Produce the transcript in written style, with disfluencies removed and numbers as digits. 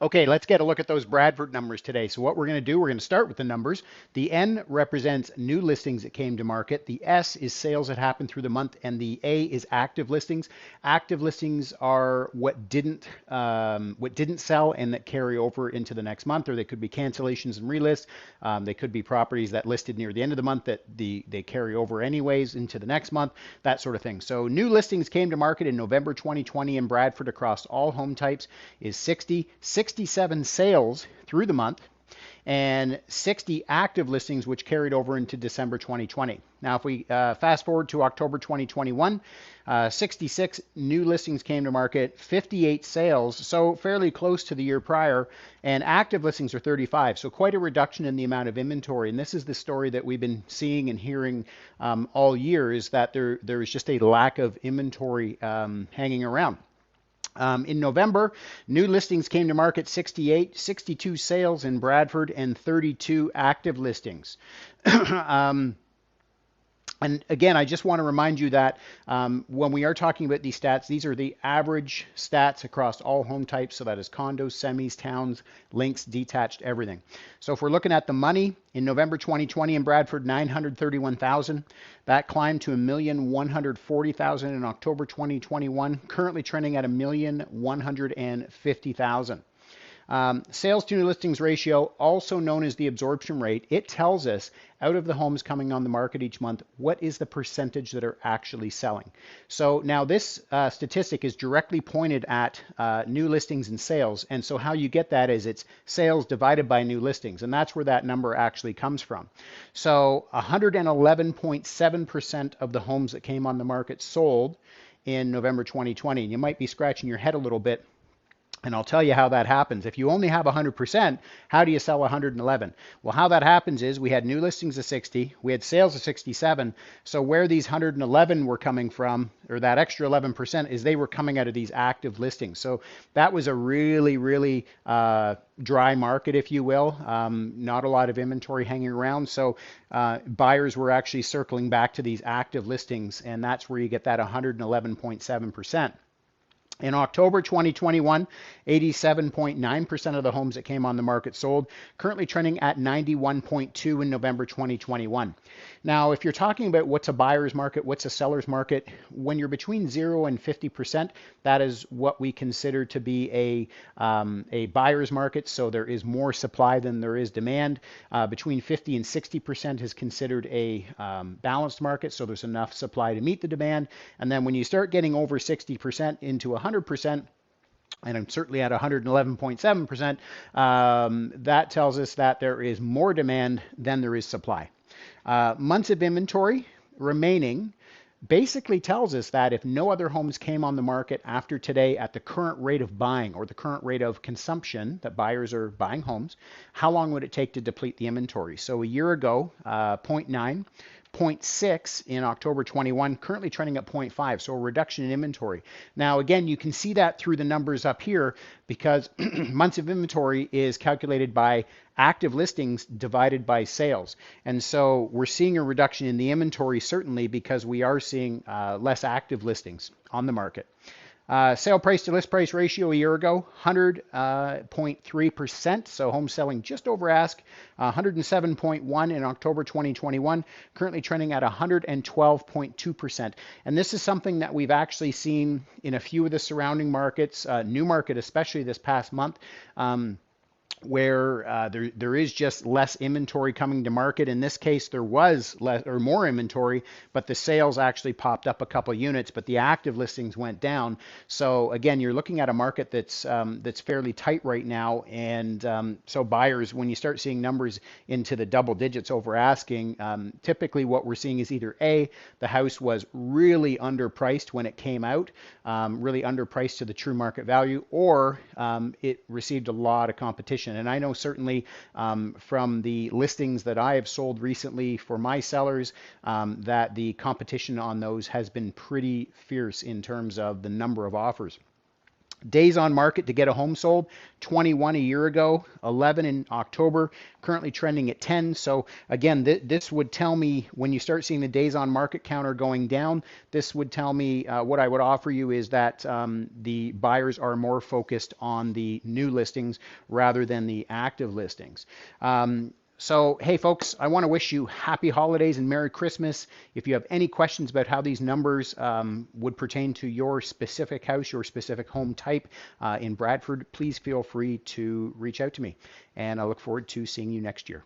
Okay, let's get a look at those Bradford numbers today. So what we're going to do, we're going to start with the numbers. The N represents new listings that came to market. The S is sales that happened through the month, and the A is active listings. Active listings are what didn't sell and that carry over into the next month, or they could be cancellations and relists. They could be properties that listed near the end of the month that they carry over anyways into the next month, that sort of thing. So new listings came to market in November 2020 in Bradford across all home types is 60. 67 sales through the month, and 60 active listings, which carried over into December 2020. Now, if we fast forward to October 2021, 66 new listings came to market, 58 sales, so fairly close to the year prior, and active listings are 35, so quite a reduction in the amount of inventory. And this is the story that we've been seeing and hearing all year, is that there is just a lack of inventory hanging around. In November, new listings came to market 68, 62 sales in Bradford, and 32 active listings. um, and again, I just want to remind you that when we are talking about these stats, these are the average stats across all home types. So that is condos, semis, towns, links, detached, everything. So if we're looking at the money in November 2020 in Bradford, 931,000. That climbed to 1,140,000 in October 2021, currently trending at 1,150,000. Sales to new listings ratio, also known as the absorption rate, it tells us out of the homes coming on the market each month, what is the percentage that are actually selling. So now this statistic is directly pointed at new listings and sales. And so how you get that is it's sales divided by new listings. And that's where that number actually comes from. So 111.7% of the homes that came on the market sold in November 2020. And you might be scratching your head a little bit, and I'll tell you how that happens. If you only have 100%, how do you sell 111? Well, how that happens is we had new listings of 60, we had sales of 67. So where these 111 were coming from, or that extra 11%, is they were coming out of these active listings. So that was a really, really dry market, if you will. Not a lot of inventory hanging around. So buyers were actually circling back to these active listings, and that's where you get that 111.7%. In October 2021, 87.9% of the homes that came on the market sold, currently trending at 91.2 in November 2021. Now, if you're talking about what's a buyer's market, what's a seller's market, when you're between 0 and 50%, that is what we consider to be a buyer's market. So there is more supply than there is demand. Between 50 and 60% is considered a balanced market. So there's enough supply to meet the demand. And then when you start getting over 60% into 100%, and I'm certainly at 111.7%, that tells us that there is more demand than there is supply. Months of inventory remaining basically tells us that if no other homes came on the market after today at the current rate of buying or the current rate of consumption that buyers are buying homes, how long would it take to deplete the inventory? So a year ago, 0.9. 0.6 in October 21, currently trending at 0.5, so a reduction in inventory. Now, again, you can see that through the numbers up here because months of inventory is calculated by active listings divided by sales. And so we're seeing a reduction in the inventory, certainly because we are seeing less active listings on the market. Sale price to list price ratio a year ago, 100.3%. So home selling just over ask, 107.1 in October 2021, currently trending at 112.2%. And this is something that we've actually seen in a few of the surrounding markets, Newmarket especially this past month. Where there is just less inventory coming to market. In this case, there was less or more inventory, but the sales actually popped up a couple units, but the active listings went down. So again, you're looking at a market that's fairly tight right now, and so buyers, when you start seeing numbers into the double digits over asking, typically what we're seeing is either A, the house was really underpriced when it came out, really underpriced to the true market value, or it received a lot of competition. And I know certainly from the listings that I have sold recently for my sellers that the competition on those has been pretty fierce in terms of the number of offers. Days on market to get a home sold, 21 a year ago, 11 in October, currently trending at 10. So again, this would tell me when you start seeing the days on market counter going down, this would tell me what I would offer you is that the buyers are more focused on the new listings rather than the active listings. So, hey, folks, I want to wish you happy holidays and Merry Christmas. If you have any questions about how these numbers would pertain to your specific house, your specific home type in Bradford, please feel free to reach out to me. And I look forward to seeing you next year.